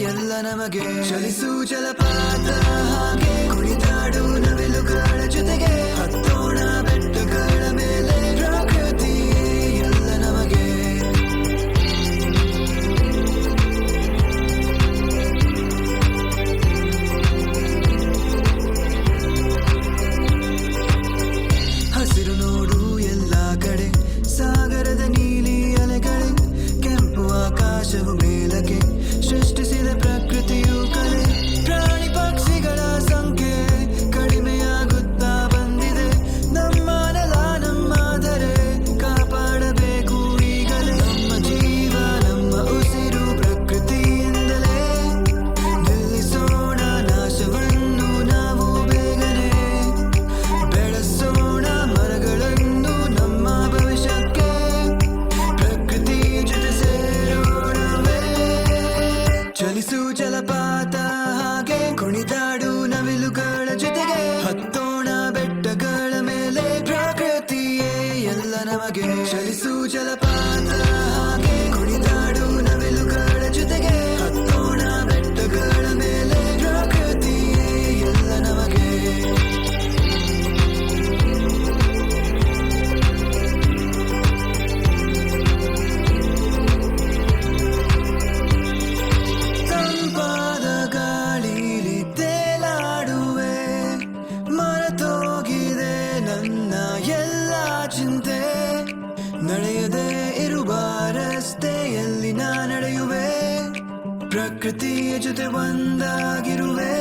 ಎಲ್ಲ ನಮಗೆ ಚಲಿಸು ಜಲಪಾತ ಹಾಗೆ ಕುಣಿದಾಡು ನವಿಲುಗಳ ಜೊತೆಗೆ ಹತ್ತೋಣ ಬೆಟ್ಟಗಳ ಮೇಲೆ ಪ್ರಕೃತಿ ಎಲ್ಲ ನಮಗೆ ಹಸಿರು ನೋಡು ಎಲ್ಲ ಕಡೆ ಸಾಗರದ ನೀಲಿ ಅಲೆಗಳೇ ಕೆಂಪು ಆಕಾಶವು ಮೇಲಕ್ಕೆ ಸೃಷ್ಟಿಸಿದ ಪ್ರಕೃತಿಯು ಕಲೆ ಪ್ರಾಣಿ ಪಕ್ಷಿಗಳ ಸಂಖ್ಯೆ ಕಡಿಮೆಯಾಗುತ್ತಾ ಬಂದಿದೆ ನಮ್ಮ ನೆಲ ನಮ್ಮ ಧರೆ ಕಾಪಾಡಬೇಕು ಈಗಲೇ ನಮ್ಮ ಜೀವ ನಮ್ಮ ಉಸಿರು ಪ್ರಕೃತಿಯಿಂದಲೇ ನಿಲ್ಲಿಸೋಣ ನಾಶವನ್ನು ನಾವು ಬೇಗನೆ ಬೆಳೆಸೋಣ ಮರಗಳನ್ನು ನಮ್ಮ ಭವಿಷ್ಯಕ್ಕೆ ಪ್ರಕೃತಿ ಜೊತೆ ಸೇರೋಣವೇ ಚಲಿಸು ಜಲಪಾತ ಹಾಗೆ ಕುಣಿದಾಡು ನವಿಲುಗಳ ಜೊತೆಗೆ ಹತ್ತೋಣ ಬೆಟ್ಟಗಳ ಮೇಲೆ ಪ್ರಕೃತಿಯೇ ಎಲ್ಲ ನಮಗೆ ಚಲಿಸು ಜಲಪಾತ ಹಾಗೆ ಕುಣಿದಾಡು ನವಿಲುಗಳ ಜೊತೆಗೆ ಹತ್ತೋಣ ಬೆಟ್ಟಗಳ ಮೇಲೆ ಪ್ರಕೃತಿಯೇ ಎಲ್ಲ ನಮಗೆ ತಂಪಾದ ಗಾಳಿಲಿ ತೇಲಾಡುವೆ ಮರೆತೋಗಿದೆ ನನ್ನ ಎಲ್ಲ ಚಿಂತೆ ನಡೆಯದೇ ಇರುವ ರಸ್ತೆಯಲ್ಲಿ ನಾ ನಡೆಯುವೆ ಪ್ರಕೃತಿಯ ಜೊತೆ ಒಂದಾಗಿರುವೆ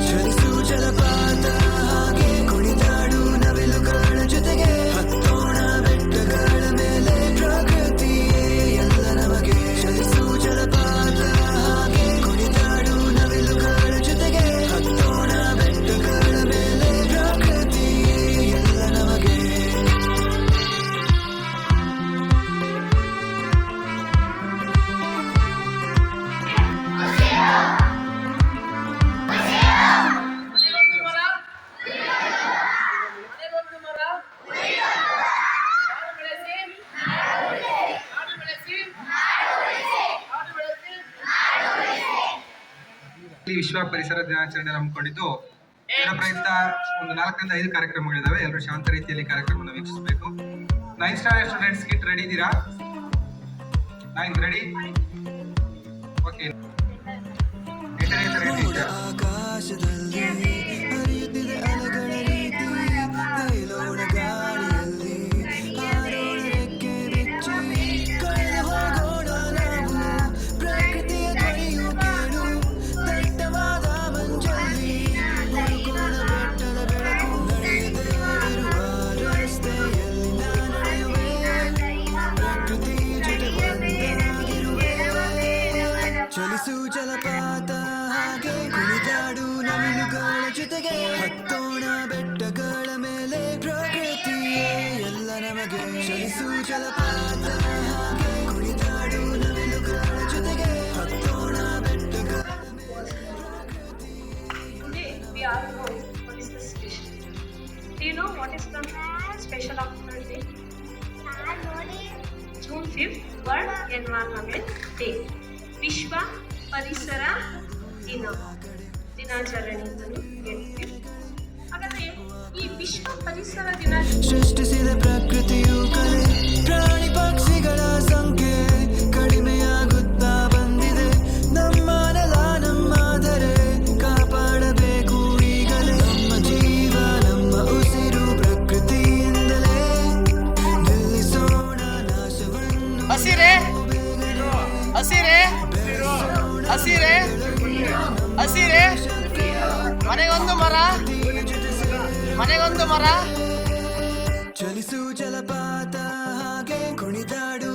ಚಲಿಸು ಜಲಪಾತ ಹಾಗೆ ಕುಣಿದಾಡು ನವಿಲುಗಳ ಜೊತೆಗೆ ಹತ್ತೋಣ ಬೆಟ್ಟಗಳ ಮೇಲೆ ಪ್ರಕೃತಿಯೇ ಎಲ್ಲ ನಮಗೆ ಚಲಿಸು ಜಲಪಾತ ಹಾಗೆ ಕುಣಿದಾಡು ನವಿಲುಗಳ ಜೊತೆಗೆ ಹತ್ತೋಣ ಬೆಟ್ಟಗಳ ಮೇಲೆ ಪ್ರಕೃತಿಯೇ ಎಲ್ಲ ನಮಗೆ ಮನೆಗೊಂದು ಮರ ಮನೆಗೊಂದು ಮರ ಕಾಡು ಬೆಳೆಸಿ ಕಾಡು ಬೆಳೆಸಿ ಕಾಡು ಬೆಳೆಸಿ ಇಲ್ಲಿ ವಿಶ್ವ ಪರಿಸರ ದಿನಾಚರಣೆ ಹಮ್ಮಿಕೊಂಡಿದ್ದು ಇದರ ಪ್ರಯುಕ್ತ ಒಂದು 4 ರಿಂದ 5 ಕಾರ್ಯಕ್ರಮಗಳಿದಾವೆ. ಎಲ್ಲರೂ ಶಾಂತ ರೀತಿಯಲ್ಲಿ ಕಾರ್ಯಕ್ರಮವನ್ನು ವೀಕ್ಷಿಸಬೇಕು. 9th standard students kit ready ಇದ್ದೀರಾ? 9th ready? ಓಕೆ. 8ನೇ ತರಗತಿ ಆಕಾಶದಲ್ಲಿ ಹರಿಯುತ್ತಿದೆ ಅಲೆಗಳ ರೀತಿ ತೇಲೋಣ ಗಾಳಿಯಲ್ಲಿ ಹಾರೋಣ ರೆಕ್ಕೆ ಬಿಚ್ಚಿ ಕಳೆದು ಹೋಗೋಣ ನಾವು ಪ್ರಕೃತಿಯ ಧ್ವನಿಯು ಕೇಳು ದಟ್ಟವಾದ ಮಂಜಲ್ಲಿ ಹುಡುಕೋಣ ಬೆಟ್ಟದ ಬೆಳಕು ನಡೆಯದೇ ಇರುವ ರಸ್ತೆಯಲ್ಲಿ ನಾ ನಡೆಯುವೆ ಪ್ರಕೃತಿಯ ಜೊತೆ ಒಂದಾಗಿರುವೆ ಚಲಿಸು ಜಲಪಾತ ಹಾಗೆ ಕುಣಿದಾಡು ನವಿಲುಗಳ ಜೊತೆಗೆ ಹತ್ತೋಣ ಬೆಟ್ಟಗಳ ಮೇಲೆ ಪ್ರಕೃತಿಯೇ ಎಲ್ಲ ನಮಗೆ ಚಲಿಸು ಜಲಪಾತ ಹಾಗೆ ಕುಣಿದಾಡು ನವಿಲುಗಳ ಜೊತೆಗೆ ಹತ್ತೋಣ ಬೆಟ್ಟಗಳ ಮೇಲೆ Today we are going what is the special. Do you know what is the special of today? June 5th World Environment Day. ವಿಶ್ವ ಪರಿಸರ ದಿನಾಚರಣೆ ಅಂತಲೂ ಹೇಳ್ತೀವಿ. ಹಾಗಾದ್ರೆ ಈ ವಿಶ್ವ ಪರಿಸರ ದಿನಾಚರಣೆ ಸೃಷ್ಟಿಸಿದ ಪ್ರಕೃತಿಯು ಕಲೆ ಪ್ರಾಣಿ ಪಕ್ಷಿಗಳ ಸಂಖ್ಯೆ ಕಡಿಮೆಯಾಗುತ್ತಾ ಬಂದಿದೆ ನಮ್ಮ ನೆಲ ನಮ್ಮ ಧರೆ ಕಾಪಾಡಬೇಕು ಈಗಲೇ ನಮ್ಮ ಜೀವ ನಮ್ಮ ಉಸಿರು ಪ್ರಕೃತಿಯಿಂದಲೇ ನಿಲ್ಲಿಸೋಣ ನಾಶವನ್ನು ಹಸಿರೆ ಹಸಿರೆ ಹಸಿರೆ ಹಸಿರೆ ಮನೆಗೊಂದು ಮರ ಮನೆಗೊಂದು ಮರ ಚಲಿಸು ಜಲಪಾತ ಹಾಗೆ ಕುಣಿದಾಡು